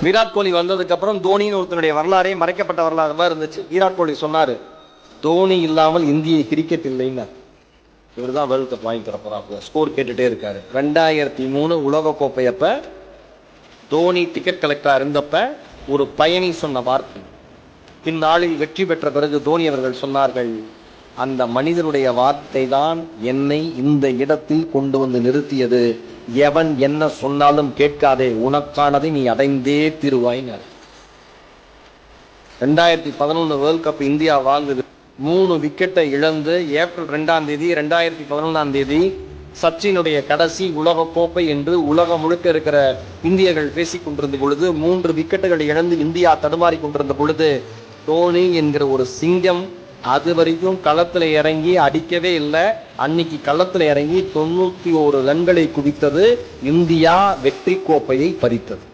விராட் கோலி வந்ததுக்கு அப்புறம் தோனின்னு ஒருத்தனுடைய வரலாறே மறைக்கப்பட்ட வரலாறு மாதிரி இருந்துச்சு. விராட் கோலி சொன்னாரு, தோனி இல்லாமல் இந்திய கிரிக்கெட் இல்லைன்னு. இவர் தான் வேர்ல்டு கப் வாங்கி தரப்போறாங்க. ஸ்கோர் கேட்டுட்டே இருக்காரு. 2003 உலகக்கோப்பை அப்ப தோனி டிக்கெட் கலெக்டரா இருந்தப்ப ஒரு பயணி சொன்ன வார்த்தை. பின்னாளில் வெற்றி பெற்ற பிறகு தோனி அவர்கள் சொன்னார்கள், அந்த மனிதனுடைய வார்த்தை தான் என்னை இந்த இடத்தில் கொண்டு வந்து நிறுத்தியது. எவன் என்ன சொன்னாலும் கேட்காதே, உனக்கானதை நீ அடைந்தே தீருவாயினார். 2011 வேர்ல்ட் கப் இந்தியா வாங்குது. 3 விக்கெட்டை இழந்து ஏப்ரல் 2ஆம் தேதி 2011 சச்சினுடைய கடைசி உலக கோப்பை என்று உலகம் முழுக்க இருக்கிற இந்தியர்கள் பேசிக் கொண்டிருந்த பொழுது, 3 விக்கெட்டுகளை இழந்து இந்தியா தடுமாறி கொண்டிருந்த பொழுது, தோனி என்கிற ஒரு சிங்கம் அது வரைக்கும் களத்துல இறங்கி அடிக்கவே இல்லை. அன்னைக்கு களத்துல இறங்கி 91 ரன்களை குவித்தது. இந்தியா வெற்றி கோப்பையை பறித்தது.